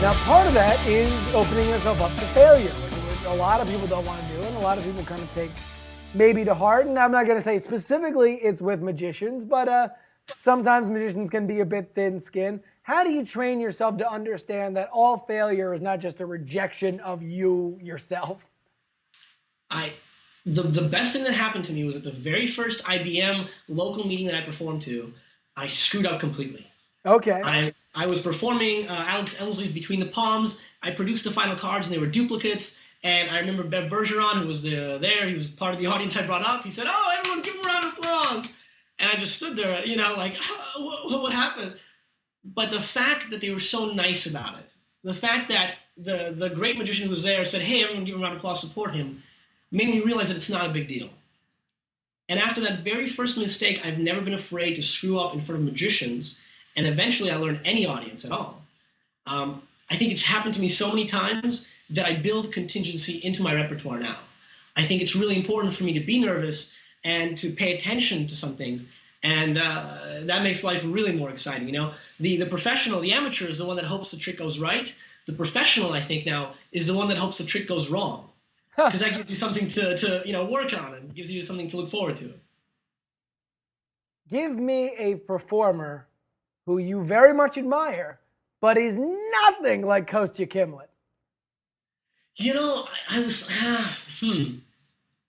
Now, part of that is opening yourself up to failure, which a lot of people don't want to do, and a lot of people kind of take maybe to heart. And I'm not going to say specifically it's with magicians, but sometimes magicians can be a bit thin-skinned. How do you train yourself to understand that all failure is not just a rejection of you yourself? The best thing that happened to me was at the very first IBM local meeting that I performed to, I screwed up completely. Okay. I was performing Alex Elmsley's Between the Palms. I produced the final cards, and they were duplicates. And I remember Bev Bergeron, who was there, he was part of the audience I brought up. He said, "Oh, everyone give him a round of applause." And I just stood there, like, what happened? But the fact that they were so nice about it, the fact that the great magician who was there said, "Hey, everyone give him a round of applause, support him," made me realize that it's not a big deal. And after that very first mistake, I've never been afraid to screw up in front of magicians. And eventually I learned any audience at all. I think it's happened to me so many times that I build contingency into my repertoire now. I think it's really important for me to be nervous and to pay attention to some things. And that makes life really more exciting. The professional, the amateur is the one that hopes the trick goes right. The professional, I think now, is the one that hopes the trick goes wrong. Because that gives you something to work on and gives you something to look forward to. Give me a performer who you very much admire, but is nothing like Kostya Kimlat. I was,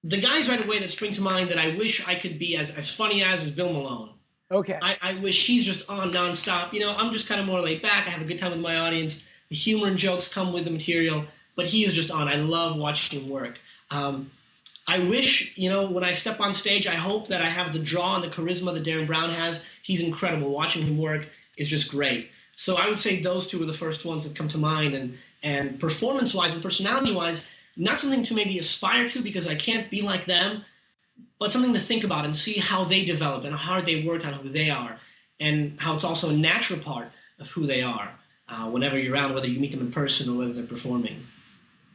the guys right away that spring to mind that I wish I could be as funny as is Bill Malone. Okay. I wish he's just on nonstop. I'm just kind of more laid back. I have a good time with my audience. The humor and jokes come with the material, but he is just on. I love watching him work. I wish, when I step on stage, I hope that I have the draw and the charisma that Darren Brown has. He's incredible. Watching him work is just great. So I would say those two are the first ones that come to mind. And performance-wise and personality-wise, not something to maybe aspire to because I can't be like them, but something to think about and see how they develop and how hard they work on who they are and how it's also a natural part of who they are whenever you're around, whether you meet them in person or whether they're performing.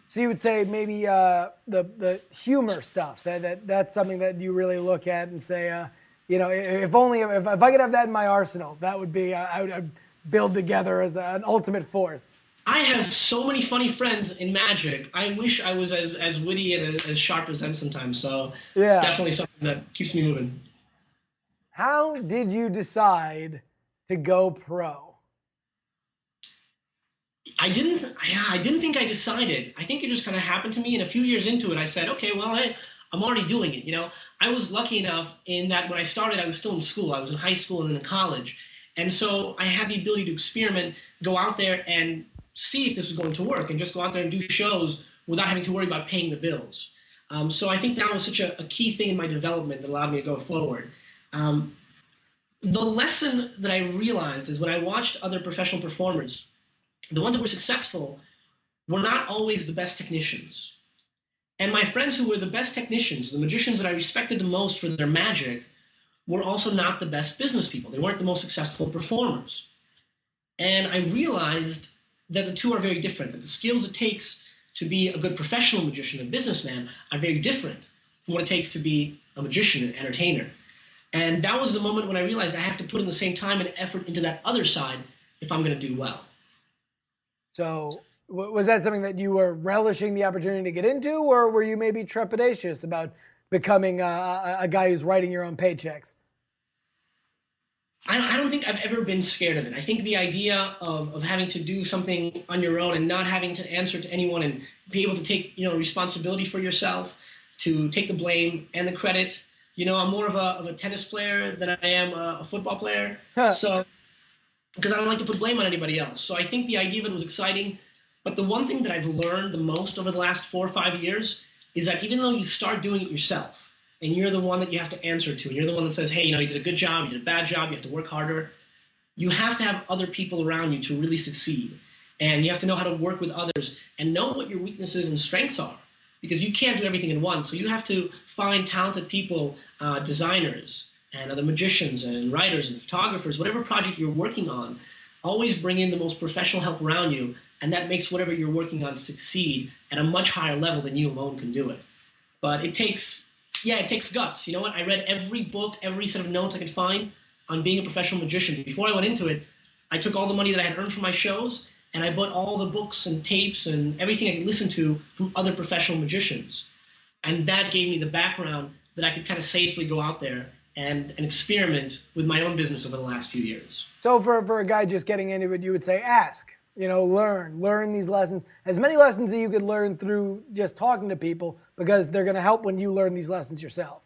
So you would say maybe the humor stuff, that's something that you really look at and say, if I could have that in my arsenal, that would be, I would build together as an ultimate force. I have so many funny friends in magic. I wish I was as witty and as sharp as them sometimes. So yeah, definitely something that keeps me moving. How did you decide to go pro? I didn't think I decided. I think it just kind of happened to me. And a few years into it, I said, okay, well, I'm already doing it. I was lucky enough in that when I started, I was still in school. I was in high school and then in college. And so I had the ability to experiment, go out there and see if this was going to work and just go out there and do shows without having to worry about paying the bills. So I think that was such a key thing in my development that allowed me to go forward. The lesson that I realized is when I watched other professional performers, the ones that were successful were not always the best technicians. And my friends who were the best technicians, the magicians that I respected the most for their magic, were also not the best business people. They weren't the most successful performers. And I realized that the two are very different, that the skills it takes to be a good professional magician and businessman are very different from what it takes to be a magician and entertainer. And that was the moment when I realized I have to put in the same time and effort into that other side if I'm going to do well. So was that something that you were relishing the opportunity to get into, or were you maybe trepidatious about becoming a guy who's writing your own paychecks? I don't think I've ever been scared of it. I think the idea of having to do something on your own and not having to answer to anyone and be able to take responsibility for yourself, to take the blame and the credit. I'm more of a tennis player than I am a football player. So because I don't like to put blame on anybody else. So I think the idea of it was exciting. But the one thing that I've learned the most over the last 4 or 5 years is that even though you start doing it yourself, and you're the one that you have to answer to, and you're the one that says, hey, you did a good job, you did a bad job, you have to work harder, you have to have other people around you to really succeed. And you have to know how to work with others and know what your weaknesses and strengths are, because you can't do everything in one. So you have to find talented people, designers, and other magicians and writers and photographers, whatever project you're working on, always bring in the most professional help around you, and that makes whatever you're working on succeed at a much higher level than you alone can do it. But it takes guts. You know what? I read every book, every set of notes I could find on being a professional magician. Before I went into it, I took all the money that I had earned from my shows and I bought all the books and tapes and everything I could listen to from other professional magicians. And that gave me the background that I could kind of safely go out there and experiment with my own business over the last few years. So for a guy just getting into it, you would say ask, learn these lessons. As many lessons that you could learn through just talking to people, because they're going to help when you learn these lessons yourself.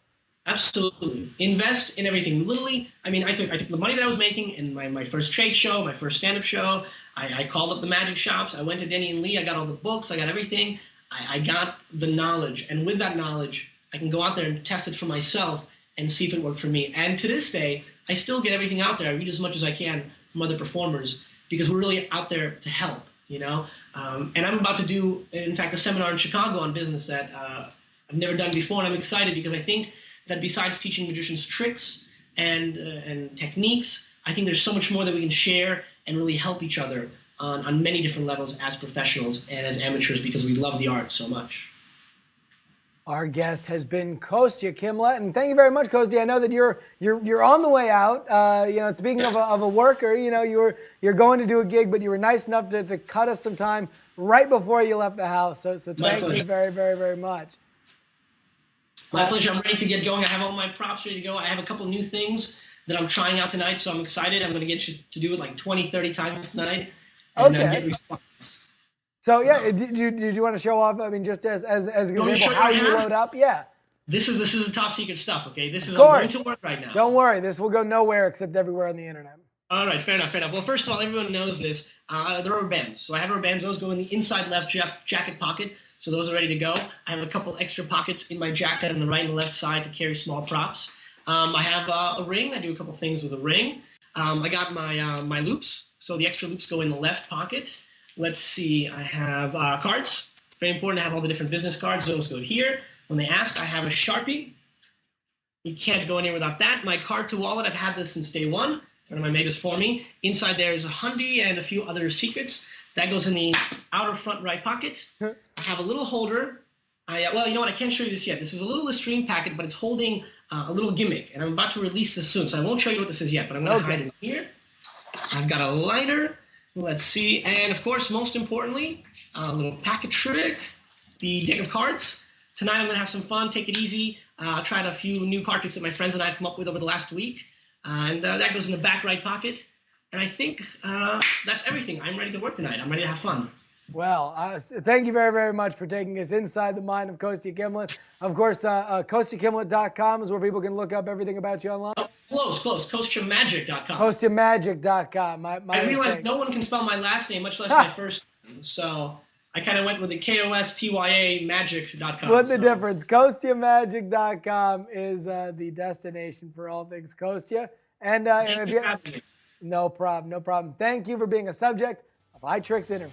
Absolutely. Invest in everything. Literally, I mean, I took the money that I was making in my first trade show, my first stand-up show. I called up the magic shops. I went to Denny and Lee. I got all the books. I got everything. I got the knowledge. And with that knowledge, I can go out there and test it for myself and see if it worked for me. And to this day, I still get everything out there. I read as much as I can from other performers because we're really out there to help, And I'm about to do, in fact, a seminar in Chicago on business that I've never done before. And I'm excited because I think that besides teaching magicians tricks and techniques, I think there's so much more that we can share and really help each other on many different levels as professionals and as amateurs because we love the art so much. Our guest has been Kostya Kimlat, and thank you very much, Kostya. I know that you're on the way out. Speaking of a worker, you're going to do a gig, but you were nice enough to cut us some time right before you left the house. So thank you very, very, very much. My pleasure. I'm ready to get going. I have all my props ready to go. I have a couple new things that I'm trying out tonight, so I'm excited. I'm going to get you to do it like 20, 30 times tonight. And get response. So yeah, did you want to show off? I mean, just as an example, how you load up? Yeah. This is the top secret stuff. Okay, I'm going to work right now. Don't worry, this will go nowhere except everywhere on the internet. All right, fair enough. Well, first of all, everyone knows this. The rubber bands. So I have rubber bands. Those go in the inside left jacket pocket. So those are ready to go. I have a couple extra pockets in my jacket on the right and the left side to carry small props. I have a ring. I do a couple things with a ring. I got my loops. So the extra loops go in the left pocket. Let's see. I have cards. Very important to have all the different business cards. Those go here. When they ask, I have a Sharpie. You can't go anywhere without that. My card to wallet. I've had this since day one. A friend of mine made this for me. Inside there is a hundy and a few other secrets. That goes in the outer front right pocket. I have a little holder. Well, you know what? I can't show you this yet. This is a little Listerine packet, but it's holding a little gimmick, and I'm about to release this soon, so I won't show you what this is yet, but I'm going to hide it here. I've got a lighter. Let's see. And, of course, most importantly, a little packet trick, the deck of cards. Tonight I'm going to have some fun, take it easy. Tried a few new card tricks that my friends and I have come up with over the last week, and that goes in the back right pocket. And I think that's everything. I'm ready to work tonight. I'm ready to have fun. Well, thank you very, very much for taking us inside the mind of Kostya Kimlat. Of course, KostyaKimlat.com is where people can look up everything about you online. Oh, close. KostyaMagic.com. KostyaMagic.com. I realized no one can spell my last name, much less my first name. So I kind of went with the KOSTYA Magic.com. Split the difference. KostyaMagic.com is the destination for all things Kostya. And Thank you for having me. No problem. Thank you for being a subject of iTricks interview.